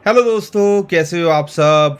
Hello दोस्तों, कैसे हो आप सब।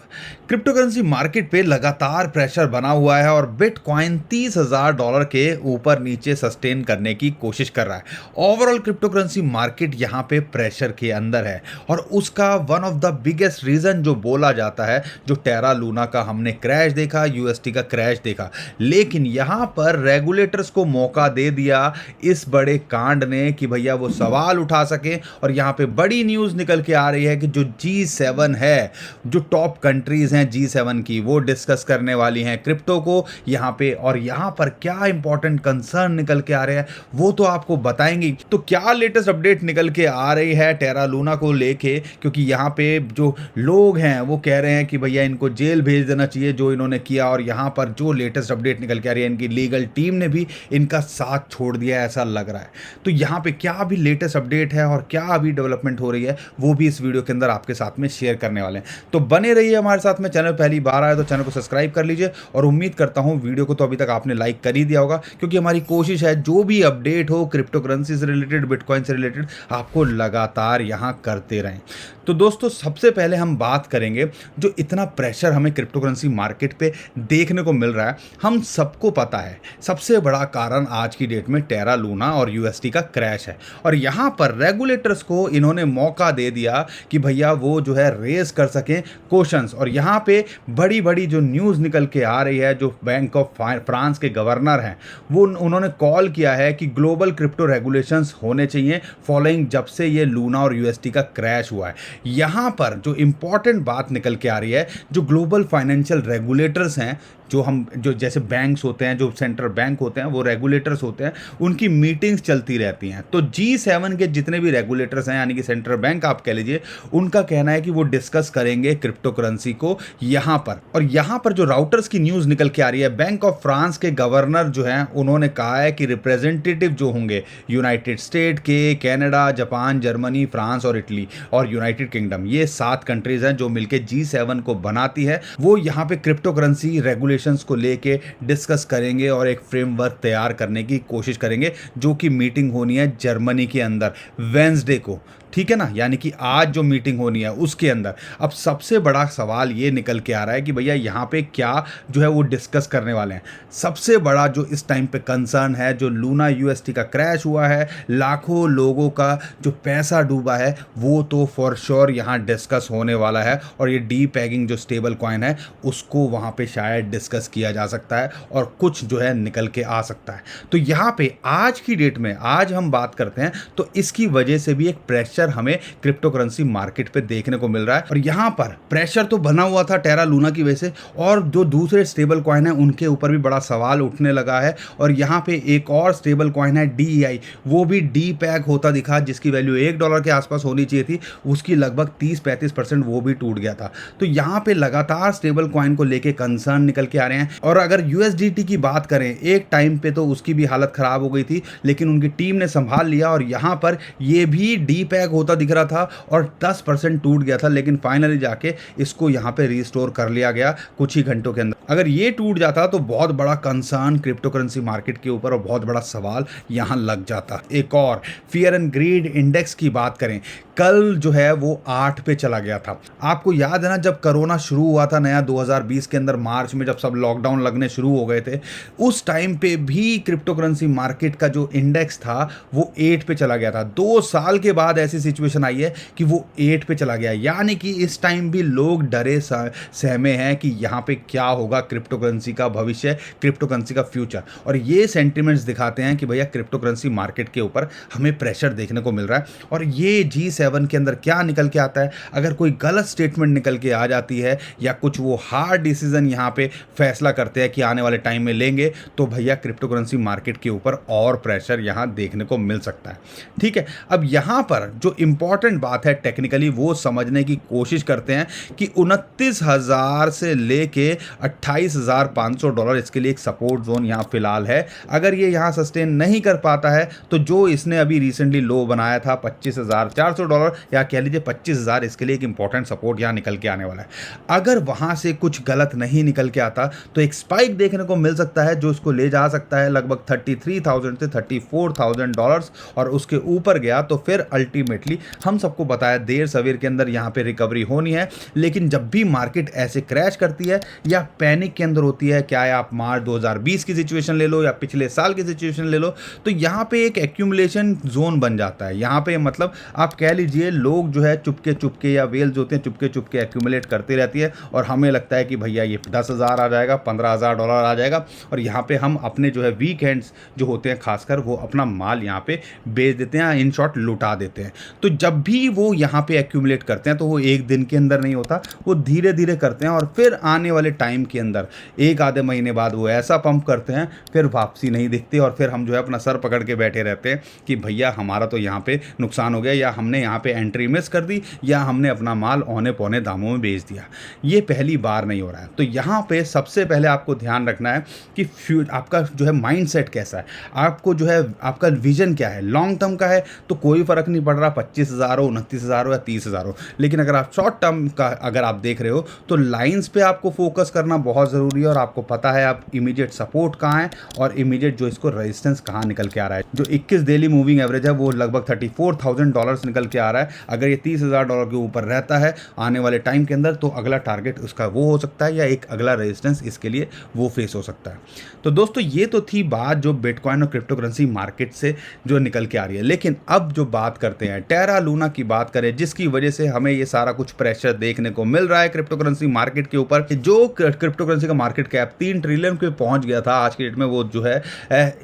क्रिप्टो करेंसी मार्केट पे लगातार प्रेशर बना हुआ है और बिटकॉइन $30,000 के ऊपर नीचे सस्टेन करने की कोशिश कर रहा है। ओवरऑल क्रिप्टो करेंसी मार्केट यहाँ पे प्रेशर के अंदर है और उसका one of the biggest reason जो बोला जाता है, जो टेरा लूना का हमने क्रैश देखा, यूएसटी का क्रैश देखा, लेकिन यहाँ पर रेगुलेटर्स को मौका दे दिया इस बड़े कांड ने कि भैया वो सवाल उठा सके। और यहाँ पे बड़ी न्यूज़ निकल के आ रही है कि जो G7 है, जो टॉप कंट्रीज हैं G7 की, वो डिस्कस करने वाली हैं क्रिप्टो को यहाँ पे। और यहाँ पर क्या इंपॉर्टेंट कंसर्न निकल के आ रहे हैं वो तो आपको बताएंगे। तो क्या लेटेस्ट अपडेट निकल के आ रही है टेरा लूना को लेके, क्योंकि यहाँ पे जो लोग हैं वो कह रहे हैं कि भैया इनको जेल भेज देना चाहिए जो इन्होंने किया। और यहाँ पर जो लेटेस्ट अपडेट निकल के आ रही है, इनकी लीगल टीम ने भी इनका साथ छोड़ दिया है ऐसा लग रहा है। तो यहाँ पे क्या भी लेटेस्ट अपडेट है और क्या अभी डेवलपमेंट हो रही है वो भी इस वीडियो के अंदर आपके साथ में शेयर करने वाले हैं। तो बने रहिए हमारे साथ में। चैनल पहली बार आए तो चैनल को सब्सक्राइब कर लीजिए और उम्मीद करता हूं वीडियो को तो अभी तक आपने लाइक कर ही दिया होगा, क्योंकि हमारी कोशिश है जो भी अपडेट हो क्रिप्टो करेंसी से रिलेटेड, बिटकॉइन से रिलेटेड, आपको लगातार यहां करते रहें। तो दोस्तों, सबसे पहले हम बात करेंगे जो इतना प्रेशर हमें क्रिप्टो करेंसी मार्केट पे देखने को मिल रहा है। हम सबको पता है सबसे बड़ा कारण आज की डेट में टेरा लूना और यूएसटी का क्रैश है। और यहाँ पर रेगुलेटर्स को इन्होंने मौका दे दिया कि भैया वो जो है रेज कर सकें क्वेश्चंस। और यहाँ पे बड़ी बड़ी जो न्यूज़ निकल के आ रही है, जो बैंक ऑफ फ्रांस के गवर्नर हैं वो उन्होंने कॉल किया है कि ग्लोबल क्रिप्टो रेगुलेशंस होने चाहिए फॉलोइंग जब से ये लूना और यूएसटी का क्रैश हुआ है। यहाँ पर जो इंपॉर्टेंट बात निकल के आ रही है, जो ग्लोबल फाइनेंशियल रेगुलेटर्स हैं, जो जैसे बैंक्स होते हैं, जो सेंट्रल बैंक होते हैं, वो रेगुलेटर्स होते हैं, उनकी मीटिंग्स चलती रहती हैं। तो G7 के जितने भी रेगुलेटर्स हैं, यानी कि सेंट्रल बैंक आप कह लीजिए, उनका कहना है कि वो डिस्कस करेंगे क्रिप्टो करेंसी को यहाँ पर। और यहाँ पर जो राउटर्स की न्यूज़ निकल के आ रही है, बैंक ऑफ फ्रांस के गवर्नर जो हैं उन्होंने कहा है कि रिप्रेजेंटेटिव जो होंगे यूनाइटेड स्टेट के, कनाडा, जापान, जर्मनी, फ्रांस और इटली और यूनाइटेड किंगडम, ये 7 कंट्रीज हैं जो मिलकर G7 को बनाती है, वो यहाँ पे क्रिप्टो करेंसी रेगुलेशन को लेके डिस्कस करेंगे और एक फ्रेमवर्क तैयार करने की कोशिश करेंगे, जो कि मीटिंग होनी है जर्मनी के अंदर वेंसडे को। ठीक है ना, यानी कि आज जो मीटिंग होनी है उसके अंदर। अब सबसे बड़ा सवाल ये निकल के आ रहा है कि भैया यहाँ पे क्या जो है वो डिस्कस करने वाले हैं। सबसे बड़ा जो इस टाइम पे कंसर्न है, जो लूना यूएसटी का क्रैश हुआ है, लाखों लोगों का जो पैसा डूबा है, वो तो फॉर श्योर यहाँ डिस्कस होने वाला है। और ये डी पैगिंग जो स्टेबल कॉइन है उसको वहाँ पे शायद डिस्कस किया जा सकता है और कुछ जो है निकल के आ सकता है। तो यहाँ पे आज की डेट में आज हम बात करते हैं तो इसकी वजह से भी एक प्रेशर हमें क्रिप्टो करेंसी मार्केट पे देखने को मिल रहा है। और यहां पर प्रेशर तो बना हुआ था टेरा लूना की वजह से, और जो दूसरे स्टेबल कॉइन है उनके ऊपर भी बड़ा सवाल उठने लगा है। और यहां पे एक और स्टेबल कॉइन है DEI, वो भी डी पैग होता दिखा, जिसकी वैल्यू $1 के आसपास होनी चाहिए थी, उसकी लगभग 30-35% वो भी टूट गया था। तो यहां पे लगातार स्टेबल कॉइन को लेके कंसर्न निकल के आ रहे हैं। और अगर USDT की बात करें, एक टाइम पे तो उसकी भी हालत खराब हो गई थी, लेकिन उनकी टीम ने संभाल लिया और यहां पर ये भी डी पैग होता दिख रहा था और 10% टूट गया था, लेकिन फाइनली जाके इसको यहां पे रिस्टोर कर लिया गया कुछ ही घंटों के अंदर। अगर ये टूट जाता तो बहुत बड़ा कंसर्न क्रिप्टो करेंसी मार्केट के ऊपर और बहुत बड़ा सवाल यहां लग जाता। एक और फियर एंड ग्रीड इंडेक्स की बात करें, कल जो है वो 8 पे चला गया था। आपको याद है ना, जब कोरोना शुरू हुआ था नया 2020 के अंदर मार्च में, जब सब लॉकडाउन लगने शुरू हो गए थे, उस टाइम पे भी क्रिप्टो करेंसी मार्केट का जो इंडेक्स था वो 8 पे चला गया था। 2 साल के बाद ऐसी सिचुएशन आई है कि वो 8 पे चला गया, यानी कि इस टाइम भी लोग डरे सहमे हैं कि यहाँ पे क्या होगा क्रिप्टो करेंसी का भविष्य, क्रिप्टो करेंसी का फ्यूचर। और ये सेंटिमेंट्स दिखाते हैं कि भैया क्रिप्टो करेंसी मार्केट के ऊपर हमें प्रेशर देखने को मिल रहा है। और ये G7 के अंदर क्या निकल के आता है, अगर कोई गलत स्टेटमेंट निकल के आ जाती है या कुछ वो हार्ड डिसीजन यहाँ पे फैसला करते हैं कि आने वाले टाइम में लेंगे, तो भैया क्रिप्टो करेंसी मार्केट के ऊपर और प्रेशर यहाँ देखने को मिल सकता है। ठीक है, अब यहाँ पर जो इंपॉर्टेंट बात है टेक्निकली वो समझने की कोशिश करते हैं कि 29,000 से लेके $28,500 इसके लिए एक सपोर्ट जोन यहाँ फिलहाल है। अगर ये यहाँ सस्टेन नहीं कर पाता है तो जो इसने अभी रिसेंटली लो बनाया था $25,400 या कह लीजिए 25,000, इसके लिए एक इंपॉर्टेंट सपोर्ट यहाँ निकल के आने वाला है। अगर वहाँ से कुछ गलत नहीं निकल के आता तो एक स्पाइक देखने को मिल सकता है जो इसको ले जा सकता है लगभग $33,000 से $34,000, और उसके ऊपर गया तो फिर अल्टीमेट अल्टीमेटली हम सबको पता है देर सवेर के अंदर यहाँ पे रिकवरी होनी है। लेकिन जब भी मार्केट ऐसे क्रैश करती है या पैनिक के अंदर होती है, क्या है आप मार्च 2020 की सिचुएशन ले लो या पिछले साल की सिचुएशन ले लो, तो यहाँ पे एक एक्यूमुलेशन जोन बन जाता है। यहाँ पे मतलब आप कह लीजिए लोग जो है चुपके चुपके या वेल्स होते हैं चुपके चुपके एक्यूमुलेट करते रहती है और हमें लगता है कि भैया ये 10,000 आ जाएगा, 15,000 डॉलर आ जाएगा और यहाँ पे हम अपने जो है वीकेंड्स जो होते हैं खासकर वो अपना माल यहाँ पे बेच देते हैं, इन शॉर्ट लुटा देते हैं। तो जब भी वो यहाँ पे एक्यूमुलेट करते हैं तो वो एक दिन के अंदर नहीं होता, वो धीरे धीरे करते हैं और फिर आने वाले टाइम के अंदर एक आधे महीने बाद वो ऐसा पंप करते हैं फिर वापसी नहीं दिखती और फिर हम जो है अपना सर पकड़ के बैठे रहते हैं कि भैया हमारा तो यहाँ पे नुकसान हो गया या हमने यहाँ पे एंट्री मिस कर दी या हमने अपना माल औने पौने दामों में बेच दिया। ये पहली बार नहीं हो रहा है। तो यहाँ पे सबसे पहले आपको ध्यान रखना है कि आपका जो है माइंडसेट कैसा है, आपको जो है आपका विजन क्या है। लॉन्ग टर्म का है तो कोई फर्क नहीं पड़ रहा 25,000 हो, 29,000 हो या 30,000 हो, लेकिन अगर आप शॉर्ट टर्म का अगर आप देख रहे हो तो लाइंस पे आपको फोकस करना बहुत ज़रूरी है और आपको पता है आप इमीडिएट सपोर्ट कहाँ है और इमीडिएट जो इसको रेजिस्टेंस कहाँ निकल के आ रहा है। जो 21 डेली मूविंग एवरेज है वो लगभग $34,000 निकल के आ रहा है। अगर ये $30,000 के ऊपर रहता है आने वाले टाइम के अंदर तो अगला टारगेट उसका वो हो सकता है या एक अगला रेजिस्टेंस इसके लिए वो फेस हो सकता है। तो दोस्तों ये तो थी बात जो बिटकॉइन और क्रिप्टो करेंसी मार्केट से जो निकल के आ रही है। लेकिन अब जो बात करते हैं टेरा लूना की बात करें, जिसकी वजह से हमें ये सारा कुछ प्रेशर देखने को मिल रहा है क्रिप्टो करेंसी मार्केट के ऊपर। जो क्रिप्टो करेंसी का मार्केट कैप 3 ट्रिलियन पे पहुंच गया था आज की डेट में वो जो है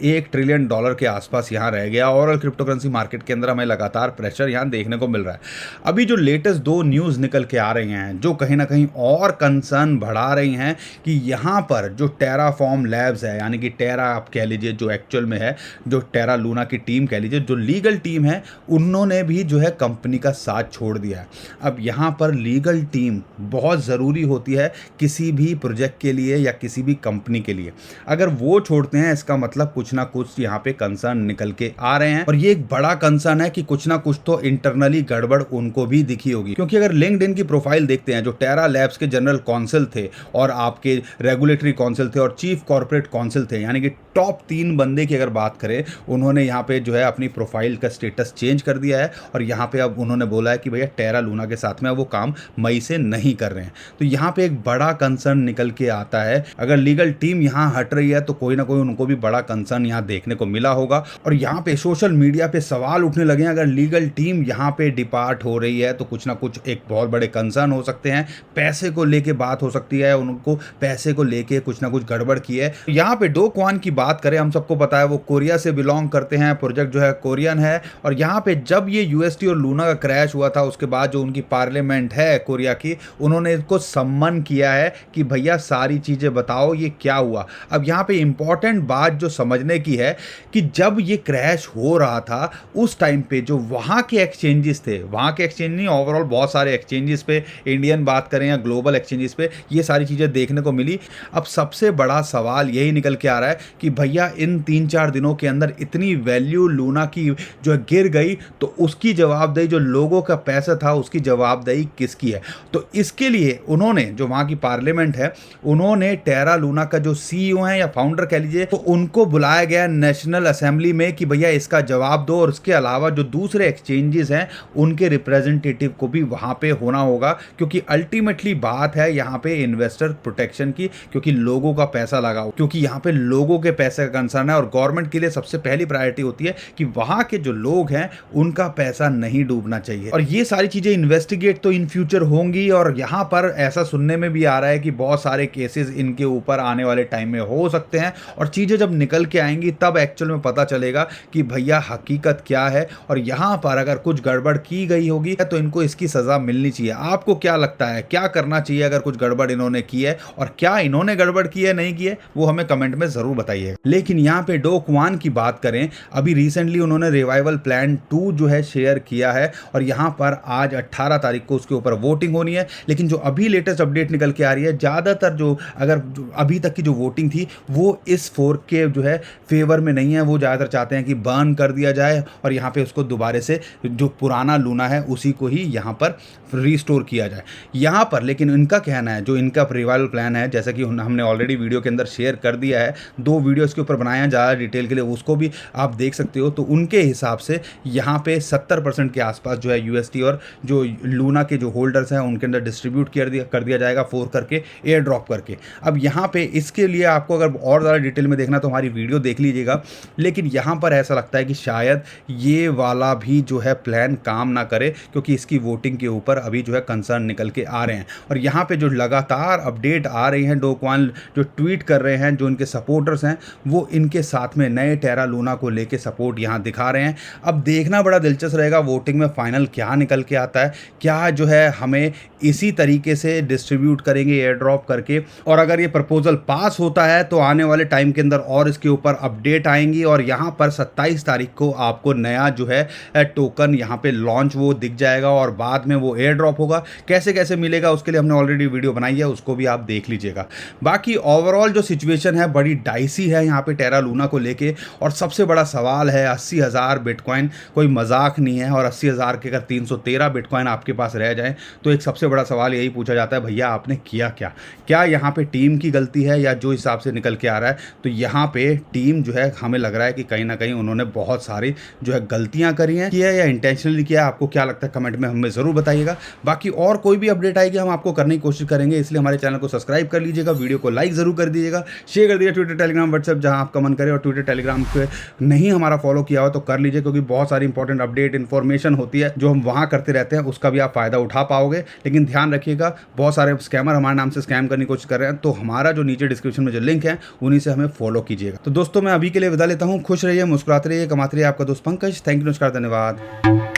$1 ट्रिलियन के आसपास यहाँ रह गया। और क्रिप्टो करेंसी मार्केट के अंदर हमें लगातार प्रेशर यहाँ देखने को मिल रहा है। अभी जो लेटेस्ट 2 न्यूज़ निकल के आ रही हैं जो कहीं ना कहीं और कंसर्न बढ़ा रही हैं कि यहाँ पर जो टेराफॉर्म लैब्स है यानी कि टेरा आप कह लीजिए जो एक्चुअल में है जो टेरा लूना की टीम कह लीजिए जो लीगल टीम है उन्होंने भी जो है कंपनी का साथ छोड़ दिया है। अब यहाँ पर लीगल टीम बहुत ज़रूरी होती है किसी भी प्रोजेक्ट के लिए या किसी भी कंपनी के लिए। अगर वो छोड़ते हैं इसका मतलब कुछ ना कुछ यहाँ पे कंसर्न निकल के आ रहे हैं और ये एक बड़ा कंसर्न है कि कुछ ना कुछ तो इंटरनली गड़बड़ उनको भी दिखी होगी। क्योंकि अगर लिंक्डइन की प्रोफाइल देखते हैं जो टेरा लैब्स के जनरल काउंसिल थे और आपके रेगुलेटरी काउंसिल थे और चीफ कॉर्पोरेट काउंसिल थे यानी कि टॉप 3 बंदे की अगर बात करें उन्होंने यहाँ पे जो है अपनी प्रोफाइल का स्टेटस चेंज कर दिया है और यहाँ पे अब उन्होंने बोला है कि भैया टेरा लूना के साथ में वो काम मई से नहीं कर रहे हैं। तो यहाँ पे एक बड़ा कंसर्न निकल के आता है। अगर लीगल टीम यहाँ हट रही है तो कोई ना कोई उनको भी बड़ा कंसर्न यहाँ देखने को मिला होगा और यहाँ पे सोशल मीडिया पे सवाल उठने लगे हैं अगर लीगल टीम यहाँ पे डिपार्ट हो रही है तो कुछ ना कुछ एक बहुत बड़े कंसर्न हो सकते हैं। पैसे को लेके बात हो सकती है, उनको पैसे को लेके कुछ ना कुछ गड़बड़ की है। यहाँ पे डो क्वान की बात करें हम सबको पता है वो कोरिया से बिलोंग करते हैं, प्रोजेक्ट जो है कोरियन है और यहाँ पे जब ये यूएसटी और लूना का क्रैश हुआ था उसके बाद जो उनकी पार्लियामेंट है कोरिया की उन्होंने इसको सम्मन किया है कि भैया सारी चीज़ें बताओ ये क्या हुआ। अब यहाँ पे इंपॉर्टेंट बात जो समझने की है कि जब ये क्रैश हो रहा था उस टाइम पे जो वहाँ के एक्सचेंजेस थे, वहाँ के एक्सचेंज नहीं ओवरऑल बहुत सारे एक्सचेंजेस पे इंडियन बात करें या ग्लोबल एक्सचेंजेस पे ये सारी चीज़ें देखने को मिली। अब सबसे बड़ा सवाल यही निकल के आ रहा है कि भैया इन 3-4 दिनों के अंदर इतनी वैल्यू लूना की जो गिर गई तो उसकी जवाबदेही जो लोगों का पैसा था उसकी जवाबदेही किसकी है। तो इसके लिए उन्होंने जो वहाँ की पार्लियामेंट है उन्होंने टेरा लूना का जो सीईओ है या फाउंडर कह लीजिए तो उनको बुलाया गया नेशनल असेंबली में कि भैया इसका जवाब दो और उसके अलावा जो दूसरे एक्सचेंजेस हैं उनके रिप्रेजेंटेटिव को भी वहाँ पे होना होगा क्योंकि अल्टीमेटली बात है यहाँ पे इन्वेस्टर प्रोटेक्शन की, क्योंकि लोगों का पैसा लगा हो, क्योंकि यहाँ पे लोगों के पैसे का कंसर्न है और गवर्नमेंट के लिए सबसे पहली प्रायोरिटी होती है कि वहाँ के जो लोग हैं उनका पैसा नहीं डूबना चाहिए। और ये सारी चीज़ें इन्वेस्टिगेट तो इन फ्यूचर होंगी और यहाँ पर ऐसा सुनने में भी आ रहा है कि बहुत सारे केसेस इनके ऊपर आने वाले टाइम में हो सकते हैं और चीज़ें जब निकल के आएंगी तब एक्चुअल में पता चलेगा कि भैया हकीकत क्या है और यहाँ पर अगर कुछ गड़बड़ की गई होगी तो इनको इसकी सज़ा मिलनी चाहिए। आपको क्या लगता है क्या करना चाहिए अगर कुछ गड़बड़ इन्होंने की है और क्या इन्होंने गड़बड़ की है नहीं की है वो हमें कमेंट में ज़रूर बताइए। लेकिन यहाँ पे डो क्वान की बात करें, अभी रिसेंटली उन्होंने रिवाइवल प्लान 2 जो है शेयर किया है और यहाँ पर आज 18 तारीख को उसके ऊपर वोटिंग होनी है। लेकिन जो अभी लेटेस्ट अपडेट निकल के आ रही है ज़्यादातर जो अभी तक की जो वोटिंग थी वो इस फोर्क के जो है फेवर में नहीं है। वो ज़्यादातर चाहते हैं कि बर्न कर दिया जाए और यहाँ पे उसको दोबारा से जो पुराना लूना है उसी को ही यहाँ पर रिस्टोर किया जाए यहाँ पर। लेकिन इनका कहना है जो इनका रिवाइवल प्लान है जैसा कि हमने ऑलरेडी वीडियो के अंदर शेयर कर दिया है, 2 वीडियो इसके ऊपर बनाए हैं ज़्यादा डिटेल के लिए, उसको भी आप देख सकते हो। तो उनके हिसाब से यहाँ पे 70% के आसपास जो है यूएसटी और जो लूना के जो होल्डर्स हैं उनके अंदर डिस्ट्रीब्यूट कर दिया जाएगा, फोर करके, एयर ड्रॉप करके। अब यहाँ पे इसके लिए आपको अगर और ज़्यादा डिटेल में देखना तो हमारी वीडियो देख लीजिएगा, लेकिन यहाँ पर ऐसा लगता है कि शायद ये वाला भी जो है प्लान काम ना करे, क्योंकि इसकी वोटिंग के ऊपर अभी जो है कंसर्न निकल के आ रहे हैं। और यहाँ पे जो लगातार अपडेट आ रही हैं, डो क्वाइन जो ट्वीट कर रहे हैं, जो इनके सपोर्टर्स हैं वो इनके साथ में नए टेरा लूना को लेके सपोर्ट यहाँ दिखा रहे हैं। अब देखना बड़ा दिलचस्प रहेगा वोटिंग में फाइनल क्या निकल के आता है, क्या जो है हमें इसी तरीके से डिस्ट्रीब्यूट करेंगे एयर ड्रॉप करके। और अगर ये प्रपोजल पास होता है तो आने वाले टाइम के अंदर और इसके ऊपर अपडेट आएंगी और यहाँ पर 27 तारीख को आपको नया जो है टोकन यहाँ पे लॉन्च वो दिख जाएगा और बाद में वो एयर ड्रॉप होगा। कैसे कैसे मिलेगा उसके लिए हमने ऑलरेडी वीडियो बनाई है, उसको भी आप देख लीजिएगा। बाकी ओवरऑल जो सिचुएशन है बड़ी डाइसी है यहाँ पे टेरा लूना को लेके, और सबसे बड़ा सवाल है 80,000 बिटकॉइन कोई मजाक नहीं है। और 80,000 के अगर 313 बिटकॉइन आपके पास रह जाए तो एक सबसे बड़ा सवाल यही पूछा जाता है, भैया आपने किया क्या यहाँ पे टीम की गलती है या जो हिसाब से निकल के आ रहा है तो यहाँ पे टीम जो है हमें लग रहा है कि कहीं ना कहीं उन्होंने बहुत सारी जो है गलतियां करी हैं, किया या इंटेंशनली किया। आपको क्या लगता है कमेंट में हमें ज़रूर बताइएगा। बाकी और कोई भी अपडेट आएगी हम आपको करने की कोशिश करेंगे, इसलिए हमारे चैनल को सब्सक्राइब कर लीजिएगा, वीडियो को लाइक ज़रूर कर दीजिएगा, शेयर कर दीजिएगा ट्विटर, टेलीग्राम, व्हाट्सएप जहाँ आपका मन करे। और ट्विटर टेलीग्राम पे नहीं हमारा फॉलो किया हो तो कर लीजिए, क्योंकि बहुत सारी इंपॉर्टेंट अपडेट इन्फॉर्मेशन होती है जो हम वहाँ करते रहते हैं, उसका भी आप फ़ायदा उठा पाओगे। लेकिन ध्यान रखिएगा बहुत सारे स्कैमर हमारे नाम से स्कैम करने की कोशिश कर रहे हैं, तो हमारा जो नीचे डिस्क्रिप्शन में जो लिंक है उन्हीं से हमें फॉलो कीजिएगा। तो दोस्तों मैं अभी के लिए विदा लेता हूँ, खुश रहिए, मुस्कुराते रहिए, कमाते रहिए। आपका दोस्त पंकज। थैंक यू, नमस्कार, धन्यवाद।